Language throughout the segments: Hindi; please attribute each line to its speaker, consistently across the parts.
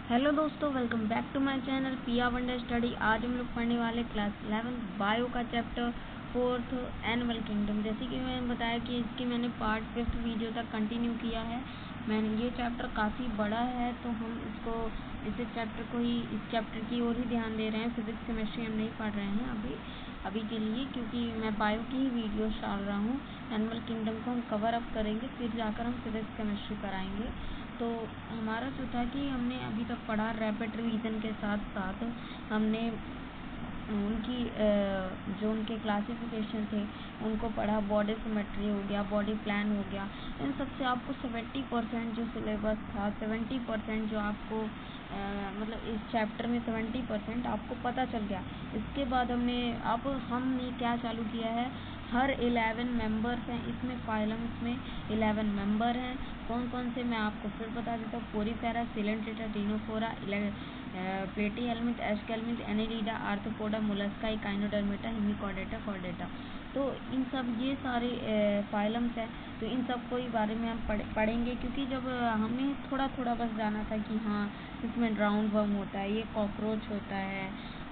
Speaker 1: हेलो दोस्तों, welcome back to my channel Piya wonder study. आज हम लोग पढ़ने वाले क्लास 11 बायो का चैप्टर 4 एनिमल किंगडम। जैसे कि मैंने बताया कि इसकी मैंने पार्ट 5 वीडियो तक कंटिन्यू किया है। मैंने ये चैप्टर काफ़ी बड़ा है, तो हम इस चैप्टर की ओर ही ध्यान दे रहे हैं। फिजिक्स केमिस्ट्री हम नहीं पढ़ रहे हैं अभी के लिए, क्योंकि मैं बायो की ही वीडियो डाल रहा हूँ। एनिमल किंगडम को हम कवर अप करेंगे, फिर जाकर हम फिजिक्स केमिस्ट्री पर आएंगे। तो हमारा जो था कि हमने अभी तक पढ़ा रैपिड रिवीजन के साथ साथ हमने उनकी जो उनके क्लासिफिकेशन थे उनको पढ़ा। बॉडी सिमेट्री हो गया, बॉडी प्लान हो गया। इन सब से आपको 70% जो सिलेबस था, 70% जो आपको मतलब इस चैप्टर में 70% आपको पता चल गया। इसके बाद हमने क्या चालू किया है, हर 11 मेंबर्स हैं इसमें, फाइलम्स में 11 मेंबर हैं। कौन कौन से मैं आपको फिर बता देता हूँ। Porifera, Coelenterata, Ctenophora, Platyhelminth, Aschelminth, Annelida, Arthropoda, Mollusca, Echinodermata, Hemichordata, Chordata. तो इन सब ये सारे फाइलम्स हैं। तो इन सब को ही बारे में हम पढ़ेंगे, क्योंकि जब हमें थोड़ा थोड़ा बस जाना था कि हाँ इसमें राउंड वर्म होता है, ये कॉकरोच होता है,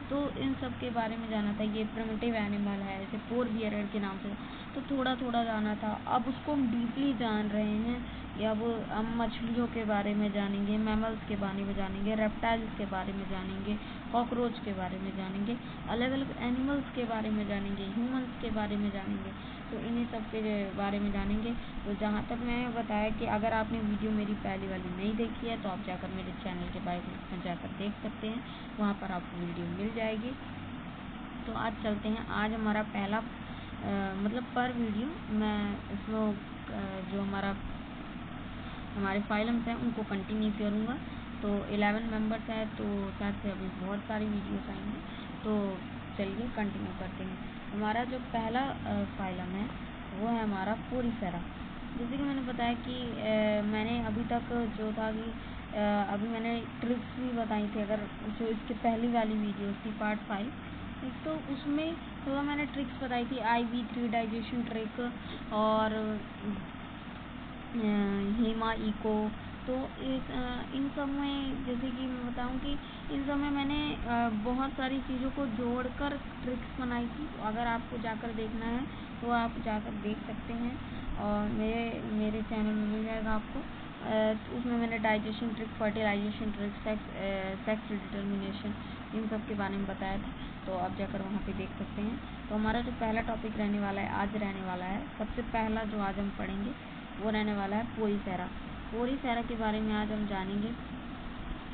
Speaker 1: तो इन सब के बारे में जाना था। ये प्रिमिटिव एनिमल है, जैसे फोर बियरेड के नाम से, तो थोड़ा थोड़ा जाना था। अब उसको हम डीपली जान रहे हैं। या वो हम मछलियों के बारे में जानेंगे, मैमल्स के बारे में जानेंगे, रेप्टाइल्स के बारे में जानेंगे, कॉकरोच के बारे में जानेंगे, अलग अलग एनिमल्स के बारे में जानेंगे, ह्यूमंस के बारे में जानेंगे। तो इन्हीं सब के बारे में जानेंगे। तो जहाँ तक मैं बताया कि अगर आपने वीडियो मेरी पहली वाली नहीं देखी है तो आप जाकर मेरे चैनल के बायो में जाकर देख सकते हैं, वहाँ पर आपको वीडियो मिल जाएगी। तो आज चलते हैं। आज हमारा पहला मतलब पर वीडियो मैं इसमें जो हमारे फाइलम्स हैं उनको कंटिन्यू करूँगा। तो 11 मेंबर्स हैं, तो शायद से अभी बहुत सारी वीडियोस आएंगी। तो चलिए कंटिन्यू करते हैं। हमारा जो पहला फाइलम है वो है हमारा पोरीफेरा। जैसे कि मैंने बताया कि मैंने अभी तक जो था कि अभी मैंने ट्रिक्स भी बताई थी। अगर जो इसके पहली वाली वीडियोस थी पार्ट 5, तो उसमें थोड़ा मैंने ट्रिक्स बताई थी, IV3 डाइजेशन ट्रिक और हेमा इको। तो इन सब में जैसे कि मैं बताऊं कि इन सब में मैंने बहुत सारी चीज़ों को जोड़कर ट्रिक्स बनाई थी। तो अगर आपको जाकर देखना है तो आप जाकर देख सकते हैं, और मेरे चैनल में मिल जाएगा आपको। तो उसमें मैंने digestion trick, fertilisation trick, sex determination, इन सब के बारे में बताया था। तो आप जाकर वहाँ पे देख सकते हैं। तो हमारा जो पहला टॉपिक रहने वाला है, आज रहने वाला है, सबसे पहला जो आज हम पढ़ेंगे वो रहने वाला है पोरीफेरा। पोरीफेरा के बारे में आज हम जानेंगे।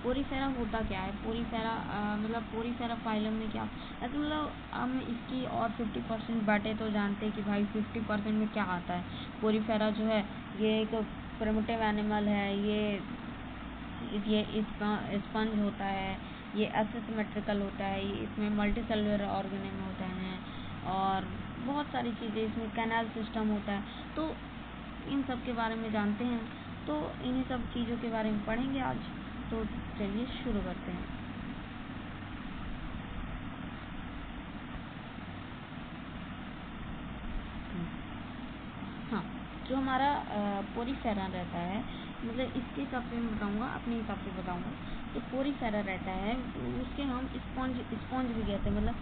Speaker 1: पोरीफेरा होता क्या है, पोरीफेरा मतलब पोरीफेरा फाइलम में क्या, मतलब हम इसकी और 50% बातें तो जानते हैं कि भाई 50% में क्या आता है। पोरीफेरा जो है ये एक प्रिमिटिव एनिमल है। ये स्पंज होता है, ये एसिमेट्रिकल होता है, ये इसमें मल्टी सेलुलर ऑर्गेनिज्म होता है, और बहुत सारी चीज़ें, इसमें कैनाल सिस्टम होता है। तो इन सब के बारे में जानते हैं। तो इन्हीं सब चीज़ों के बारे में पढ़ेंगे आज। तो चलिए शुरू करते हैं। हाँ, जो हमारा पोरीफेरा रहता है, मतलब इसके हिसाब से मैं बताऊँगा, अपने हिसाब से बताऊँगा। तो पोरीफेरा रहता है, उसके हम स्पॉन्ज भी कहते हैं। मतलब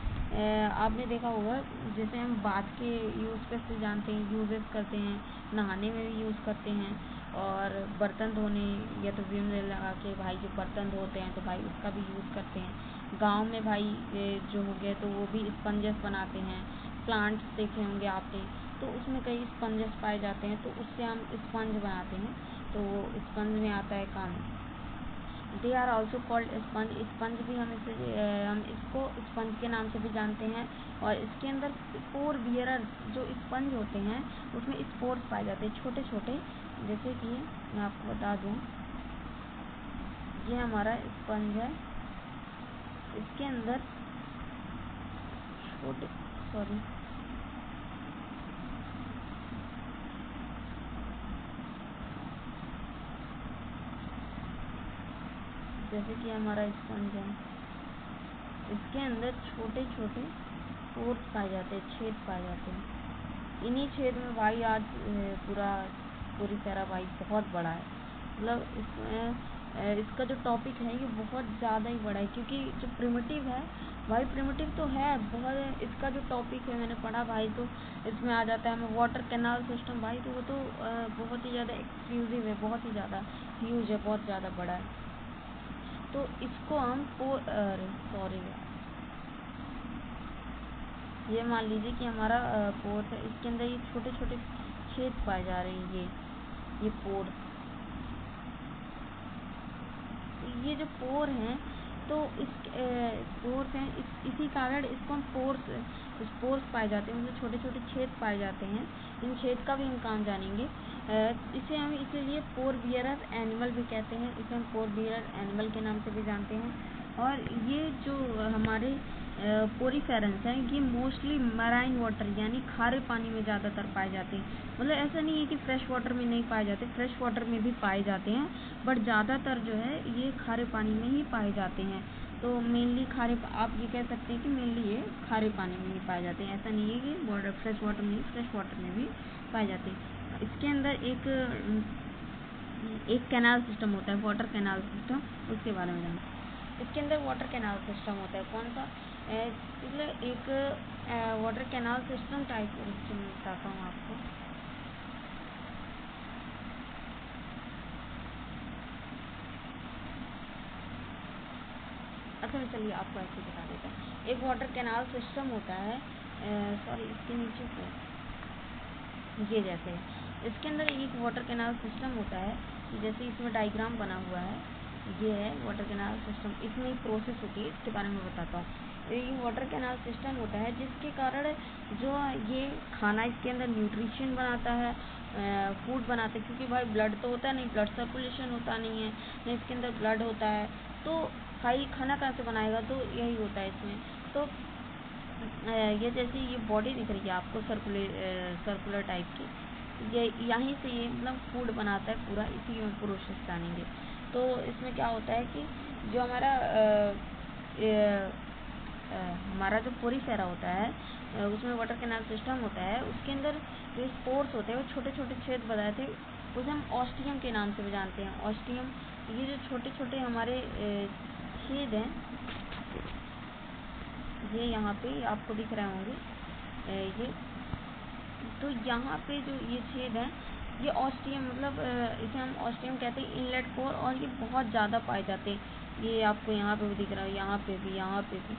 Speaker 1: आपने देखा होगा, जैसे हम बात के यूज़ कैसे जानते हैं, यूजेस करते हैं, नहाने में भी यूज़ करते हैं, और बर्तन धोने या तो विम लगा के भाई जो बर्तन धोते हैं तो भाई उसका भी यूज़ करते हैं। गाँव में भाई जो हो गया तो वो भी स्पंजेस बनाते हैं। प्लांट्स देखे होंगे आपने, तो उसमें कई स्पंजेस पाए जाते हैं, तो उससे हम स्पंज बनाते हैं। तो वो स्पंज में आता है काम। They are also called sponge. Sponge भी हम इसको स्पंज के नाम से भी जानते हैं। और इसके अंदर स्पोर बियरर जो स्पंज होते हैं उसमें स्पोर्स पाए जाते हैं, छोटे छोटे। जैसे कि मैं आपको बता दूं, ये हमारा स्पंज है, इसके अंदर छोटे, सॉरी, जैसे कि हमारा स्पंज है, इसके अंदर छोटे छोटे पोर्स पाए जाते हैं, छेद पाए जाते हैं। इन्हीं छेद में भाई आज पूरा पोरीफेरा भाई बहुत बड़ा है। मतलब इसमें इसका जो टॉपिक है ये बहुत ज़्यादा ही बड़ा है, क्योंकि जो प्रिमिटिव है भाई, प्रिमिटिव तो है बहुत, इसका जो टॉपिक है मैंने पढ़ा भाई, तो इसमें आ जाता है हमें वाटर कैनाल सिस्टम भाई, तो वो तो बहुत ही ज़्यादा एक्सक्लूसिव है, बहुत ही ज़्यादा ह्यूज है, बहुत ज़्यादा बड़ा है। तो इसको हम सॉरी ये मान लीजिए कि हमारा पोर्स है, इसके अंदर ये छोटे छोटे छेद पाए जा रहे हैं, ये पोर, ये जो पोर हैं तो इस पोर्स हैं, इसी कारण इसको हम पोर्स पाए जाते हैं, मतलब छोटे छोटे छेद पाए जाते हैं। इन छेद का भी हम काम जानेंगे। इसे हम इसीलिए पोर बियरर एनिमल भी कहते हैं, इसे हम पोर बियरर एनिमल के नाम से भी जानते हैं। और ये जो हमारे पोरीफेरेंस हैं, ये मोस्टली मराइन वाटर यानी खारे पानी में ज़्यादातर पाए जाते हैं। मतलब ऐसा नहीं है कि फ्रेश वाटर में नहीं पाए जाते, फ्रेश वाटर में भी पाए जाते हैं, बट ज़्यादातर जो है ये खारे पानी में ही पाए जाते हैं। तो मेनली आप ये कह सकते हैं कि मेनली ये खारे पानी में ही पाए जाते हैं, ऐसा नहीं है कि फ्रेश वाटर में, फ्रेश वाटर में भी पाए जाते हैं। इसके अंदर एक कैनाल सिस्टम होता है, वाटर कैनाल सिस्टम, उसके बारे में जानते हैं। इसके अंदर वाटर कैनाल सिस्टम होता है, कौन सा, मतलब एक वाटर कैनाल सिस्टम टाइप बताता हूँ आपको। अच्छा चलिए आपको ऐसे बता देता हूँ। एक वाटर कैनाल सिस्टम होता है, सॉरी इसके नीचे से ये जैसे इसके अंदर एक वाटर कैनाल सिस्टम होता है, जैसे इसमें डायग्राम बना हुआ है, ये है वाटर कैनाल सिस्टम, इसमें एक प्रोसेस होती है, इसके बारे में बताता हूँ। ये वाटर कैनाल सिस्टम होता है जिसके कारण जो ये खाना इसके अंदर न्यूट्रिशन बनाता है, फूड बनाते हैं, क्योंकि भाई ब्लड तो होता नहीं, ब्लड सर्कुलेशन होता नहीं है, नहीं इसके अंदर ब्लड होता है, तो भाई खाना कहाँ से बनाएगा, तो यही होता है इसमें। तो ये जैसे ये बॉडी दिख रही है आपको सर्कुलर टाइप की, ये यहीं से ये मतलब फूड बनाता है पूरा, इसी में प्रोसेस जानेंगे। तो इसमें क्या होता है कि जो हमारा जो पोरीफेरा होता है, उसमें वाटर कैनाल सिस्टम होता है, उसके अंदर जो स्पोर्स होते हैं वो छोटे छोटे छेद बनाए थे, उसे हम ऑस्टियम के नाम से भी जानते हैं। ऑस्टियम, ये जो छोटे छोटे हमारे छेद हैं, ये यहाँ पे आपको दिख रहे होंगे, ये तो यहाँ पे जो ये छेद हैं, ये ऑस्टियम, मतलब इसे हम ऑस्टियम कहते हैं, इनलेट कोर, और ये बहुत ज़्यादा पाए जाते हैं। ये आपको यहाँ पे भी दिख रहा है, यहाँ पे भी, यहाँ पे भी।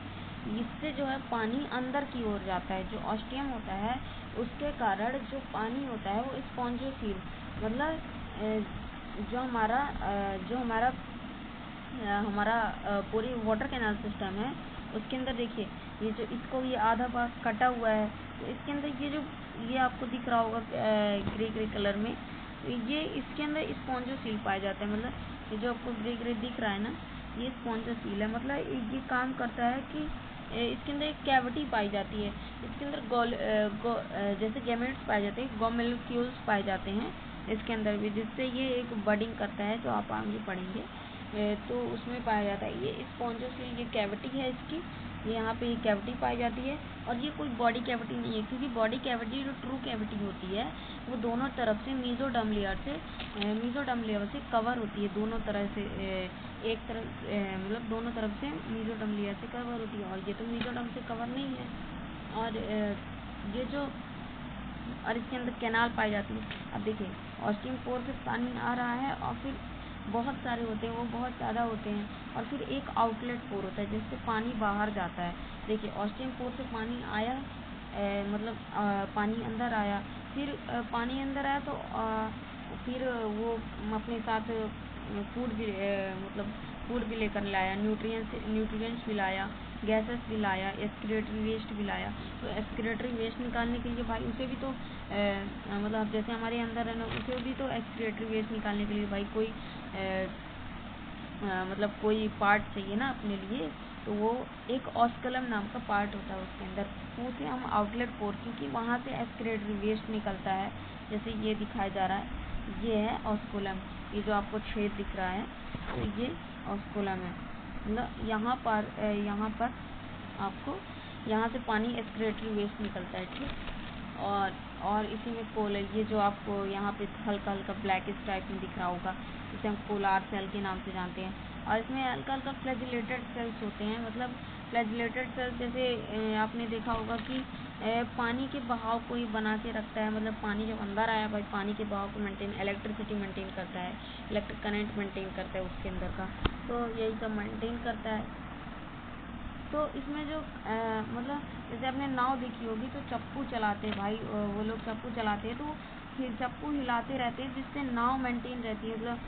Speaker 1: इससे जो है पानी अंदर की ओर जाता है। जो ऑस्टियम होता है उसके कारण जो पानी होता है वो स्पॉन्जोसील, मतलब जो हमारा पूरी वाटर कैनाल सिस्टम है, उसके अंदर देखिए ये जो इसको ये आधा भाग कटा हुआ है, तो इसके अंदर ये आपको दिख रहा होगा ग्रे ग्रे कलर में, ये इसके अंदर स्पॉन्जोसील पाए जाते हैं। मतलब ये जो आपको ग्रे ग्रे दिख रहा है ना, ये स्पॉन्जोसील है। मतलब ये काम करता है कि इसके अंदर एक कैविटी पाई जाती है, इसके अंदर जैसे गैमेट्स पाए जाते हैं, गॉमेलिक्यूल्स पाए जाते हैं इसके अंदर भी, जिससे ये एक बडिंग करता है, जो आप आगे पढ़ेंगे। तो उसमें पाया जाता है ये स्पॉन्जोसील, ये कैविटी है इसकी, ये यहाँ पे ये कैविटी पाई जाती है। और ये कोई बॉडी कैविटी नहीं है, क्योंकि बॉडी कैविटी जो ट्रू कैविटी होती है वो दोनों तरफ से मीजोडर्म लेयर से कवर होती है, दोनों तरह से, एक तरफ मतलब दोनों तरफ से मीजोडर्म लेयर से कवर होती है, और ये तो मीजोडर्म से कवर नहीं है। और ये जो और इसके अंदर कैनाल पाई जाती है। अब देखिए ऑस्टियम पोर से पानी आ रहा है, और फिर बहुत सारे होते हैं, वो बहुत ज़्यादा होते हैं, और फिर एक आउटलेट पोर होता है जिससे पानी बाहर जाता है। देखिए ऑस्टियम पोर से पानी आया, मतलब पानी अंदर आया, फिर पानी अंदर आया तो फिर वो अपने साथ फूड भी लेकर लाया, न्यूट्रिएंट्स भी लाया, गैसेस भी लाया, एक्सक्रीटरी वेस्ट भी लाया। तो एक्सक्रीटरी वेस्ट निकालने के लिए भाई उसे भी तो मतलब जैसे हमारे अंदर है ना, उसे भी तो एक्सक्रीटरी वेस्ट निकालने के लिए भाई कोई मतलब कोई पार्ट चाहिए ना अपने लिए, तो वो एक ऑस्कलम नाम का पार्ट होता है उसके अंदर, तो उसे हम आउटलेट पोर, क्योंकि वहाँ से एक्सक्रीटरी वेस्ट निकलता है, जैसे ये दिखाया जा रहा है, ये है ऑस्कुलम, ये जो आपको छेद दिख रहा है, तो ये ऑस्कुलम है। मतलब यहाँ पर आपको यहाँ से पानी एक्सक्रीटरी वेस्ट निकलता है, ठीक। और इसी में कोल है, ये जो आपको यहाँ पे हल्का हल्का ब्लैकिश टाइप में दिख रहा होगा, जिसे हम पोलार सेल के नाम से जानते हैं। और इसमें हल्का हल्का फ्लैजिलेटेड सेल्स होते हैं, मतलब फ्लैजिलेटेड सेल्स जैसे आपने देखा होगा कि पानी के बहाव को ही बना के रखता है, मतलब पानी जब अंदर आया भाई पानी के बहाव को मेंटेन, इलेक्ट्रिसिटी मेंटेन करता है, इलेक्ट्रिक करंट मेंटेन करता है उसके अंदर का, तो यही सब मेंटेन करता है। तो इसमें जो मतलब जैसे आपने नाव देखी होगी तो चप्पू चलाते भाई, वो लोग चप्पू चलाते हैं तो चप्पू हिलाते रहते हैं जिससे नाव मेंटेन रहती है, मतलब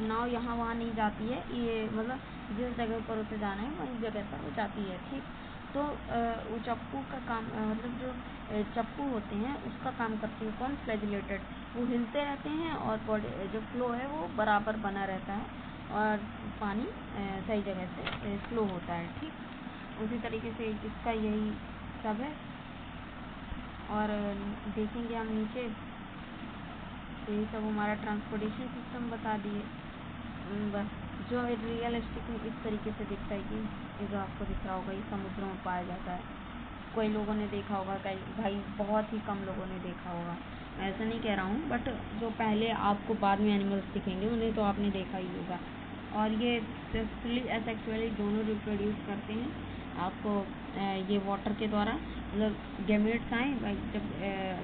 Speaker 1: नाव यहाँ वहाँ नहीं जाती है, ये मतलब जिस जगह पर उसे जाना है वही जगह पर वो जाती है। ठीक, तो वो चप्पू का काम मतलब जो चप्पू होते हैं उसका काम करती है कौन, फ्लैजिलेटेड, वो हिलते रहते हैं और बॉडी जो फ्लो है वो बराबर बना रहता है और पानी सही जगह से फ्लो होता है। ठीक, उसी तरीके से इसका यही सब है। और देखेंगे हम नीचे तो ये सब हमारा ट्रांसपोर्टेशन सिस्टम बता दिए। बस जो रियलिस्टिक में इस तरीके से दिखता है कि ये जो आपको दिख रहा होगा ये समुद्रों में पाया जाता है। कई लोगों ने देखा होगा, कई भाई बहुत ही कम लोगों ने देखा होगा, मैं ऐसा नहीं कह रहा हूँ, बट जो पहले आपको बाद में एनिमल्स दिखेंगे उन्हें तो आपने देखा ही होगा। और ये सेक्सुअली एसेक्सुअली दोनों रिप्रोड्यूस करते हैं, आपको ये वाटर के द्वारा, मतलब गैमेट्स आए भाई जब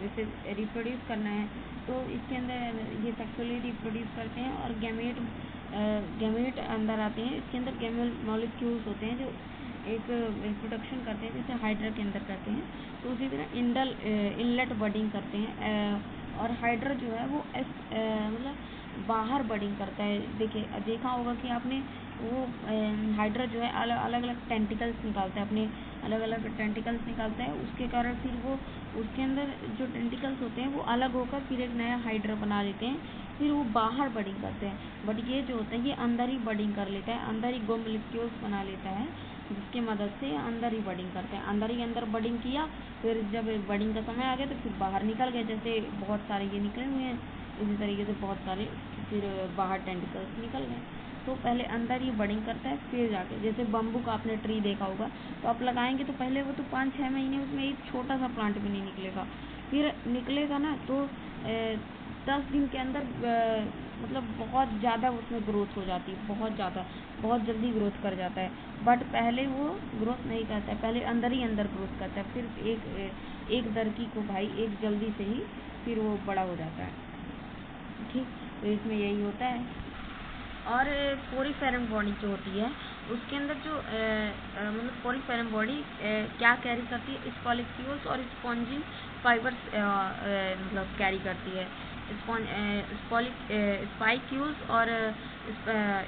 Speaker 1: जैसे रिप्रोड्यूस करना है तो इसके अंदर ये सेक्सुअली रिप्रोड्यूस करते हैं और गैमेट अंदर आते हैं, इसके अंदर गैमेट मॉलिक्यूल्स होते हैं जो एक रिप्रोडक्शन करते हैं जैसे हाइड्रा के अंदर करते हैं। तो उसी तरह इनलेट बडिंग करते हैं और हाइड्रा जो है वो मतलब बाहर बडिंग करता है। देखिए देखा होगा कि आपने वो हाइड्रा जो है अलग अलग टेंटिकल्स निकालता है, अपने अलग अलग टेंटिकल्स निकालता है, उसके कारण फिर वो उसके अंदर जो टेंटिकल्स होते हैं वो अलग होकर फिर एक नया हाइड्रा बना लेते हैं, फिर वो बाहर बडिंग करते हैं। बट ये जो होता है ये अंदर ही बडिंग कर लेता है, अंदर ही गोमोलिक्यूल्स बना लेता है जिसकी मदद से अंदर ही बडिंग करते हैं, अंदर ही अंदर बडिंग किया, फिर जब बडिंग का समय आ गया तो फिर बाहर निकल गए, जैसे बहुत सारे ये निकले हुए हैं इसी तरीके से बहुत सारे फिर बाहर टेंटिकल्स निकल गए। तो पहले अंदर ही बडिंग करता है फिर जाके, जैसे बम्बू का आपने ट्री देखा होगा तो आप लगाएंगे तो पहले वो तो 5-6 महीने उसमें एक छोटा सा प्लांट भी नहीं निकलेगा, फिर निकलेगा ना तो 10 दिन के अंदर मतलब बहुत ज़्यादा उसमें ग्रोथ हो जाती है, बहुत ज़्यादा, बहुत जल्दी ग्रोथ कर जाता है। बट पहले वो ग्रोथ नहीं करता है, पहले अंदर ही अंदर ग्रोथ करता है, फिर एक दरकी को भाई एक जल्दी से ही फिर वो बड़ा हो जाता है। ठीक, तो इसमें यही होता है। और पोरीफेरम बॉडी जो होती है उसके अंदर जो मतलब पोरीफेरम बॉडी क्या कैरी करती है, स्पॉलिक्यूल्स और स्पॉन्जी फाइबर्स मतलब कैरी करती है, स्पाइक्यूल्स और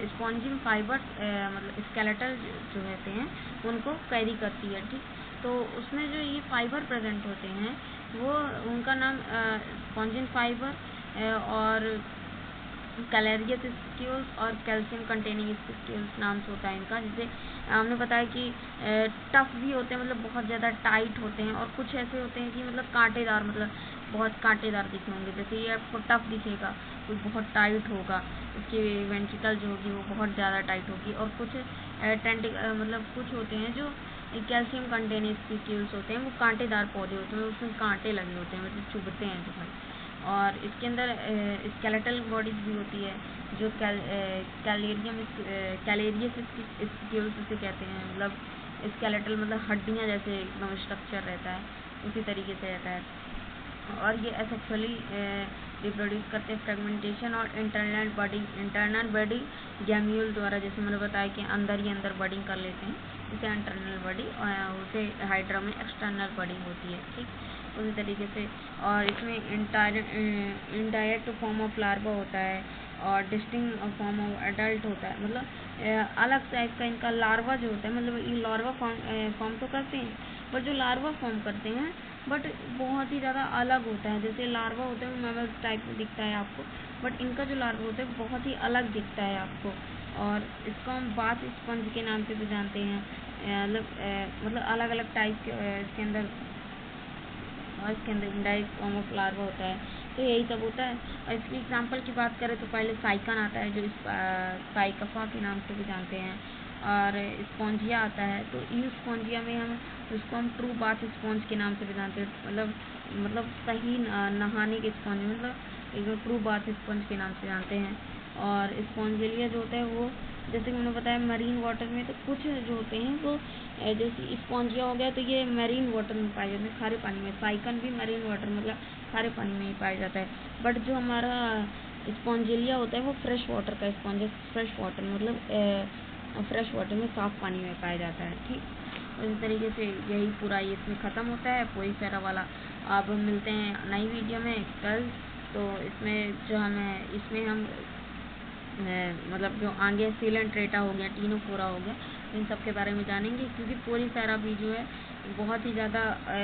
Speaker 1: स्पॉन्जिंग फाइबर्स मतलब स्केलेटल जो रहते हैं उनको कैरी करती है। ठीक, तो उसमें जो ये फाइबर प्रेजेंट होते हैं वो उनका नाम स्पॉन्जिंग फाइबर और कैलेरियस स्पिक्यूल्स और कैल्शियम कंटेनिंग स्पिक्यूल्स नाम से होता है इनका। जैसे हमने बताया कि टफ भी होते हैं, मतलब बहुत ज़्यादा टाइट होते हैं, और कुछ ऐसे होते हैं कि मतलब कांटेदार, मतलब बहुत कांटेदार दिखे होंगे, जैसे ये आपको टफ दिखेगा, कोई बहुत टाइट होगा, उसकी वेंट्रिकल जो होगी वो बहुत ज़्यादा टाइट होगी। और कुछ मतलब कुछ होते हैं जो कैल्शियम कंटेनिंग स्पिक्यूल्स होते हैं, वो कांटेदार पौधे होते हैं, उसमें कांटे लगे होते हैं, मतलब चुभते हैं जो भाई। और इसके अंदर स्केलेटल बॉडीज भी होती है जो कैलेरियस स्पिक्यूल्स उसे कहते हैं, मतलब स्केलेटल मतलब हड्डियाँ जैसे एकदम स्ट्रक्चर रहता है, उसी तरीके से रहता है। और ये एसेक्सुअली रिप्रोड्यूस करते हैं फ्रेगमेंटेशन और इंटरनल बॉडिंग गैम्यूल द्वारा, जैसे मैंने बताया कि अंदर ही अंदर बडिंग कर लेते हैं, उसे इंटरनल बॉडी, और उसे हाइड्रा में एक्सटर्नल बडिंग होती है। ठीक, उसी तरीके से। और इसमें इनडायरेक्ट फॉर्म ऑफ लार्वा होता है और डिस्टिंक्ट फॉर्म ऑफ एडल्ट होता है, मतलब अलग टाइप का इनका लार्वा जो होता है, मतलब ये लार्वा फॉर्म तो करते हैं, पर जो लार्वा फॉर्म करते हैं बट बहुत ही ज़्यादा अलग होता है। जैसे लार्वा होता है वो मैमल्स टाइप में दिखता है आपको, बट इनका जो लार्वा होता है बहुत ही अलग दिखता है आपको, और इसको हम बाथ स्पंज के नाम से भी जानते हैं। मतलब अलग अलग टाइप के इसके अंदर इनडायरेक्ट फॉर्म ऑफ लार्वा होता है। तो यही सब होता है। और इसकी एग्जांपल की बात करें तो पहले साइकन आता है जो साइकफा के नाम से भी जानते हैं, और स्पॉन्जिया आता है, तो यू स्पॉन्जिया में उसको हम ट्रू बाथ स्पॉन्ज के नाम से भी जानते हैं, मतलब सही नहाने के स्पॉन्ज, मतलब एकदम ट्रू बाथ स्पॉन्ज के नाम से जानते हैं। और स्पॉन्जिलिया जो होता है वो जैसे कि मैंने बताया मरीन वाटर में, तो कुछ जो होते हैं वो जैसे स्पॉन्जिया हो गया तो ये मैरीन वाटर में पाए जाते हैं, खारे पानी में। साइकन भी मरीन वाटर मतलब खारे पानी में ही पाया जाता है। बट जो हमारा स्पॉन्जिलिया होता है वो फ्रेश वाटर का स्पॉन्ज, फ्रेश वाटर मतलब फ्रेश वाटर में, साफ पानी में पाया जाता है। ठीक, तो इस तरीके से यही पूरा ये इसमें ख़त्म होता है पोईफेरा वाला। अब मिलते हैं नई वीडियो में कल। तो इसमें जो हमें इसमें हम मतलब जो आगे सीलेंट्रेटा हो गया, टीनोफोरा हो गया, इन सब के बारे में जानेंगे, क्योंकि पोईफेरा भी जो है बहुत ही ज़्यादा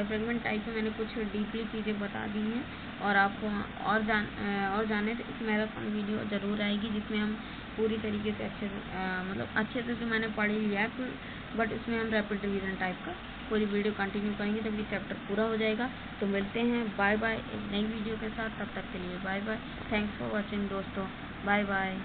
Speaker 1: फ्रेगमेंट टाइप में मैंने कुछ डीपली चीज़ें बता दी हैं। और आपको और जाने तो इस मैराथन वीडियो ज़रूर आएगी, जिसमें हम पूरी तरीके से मतलब अच्छे से तो मैंने पढ़ ही लिया है, बट इसमें हम रैपिड रिवीजन टाइप का पूरी वीडियो कंटिन्यू करेंगे जब ये चैप्टर पूरा हो जाएगा। तो मिलते हैं, बाय बाय, एक नई वीडियो के साथ। तब तक के लिए bye bye, thanks for watching दोस्तों, बाय बाय।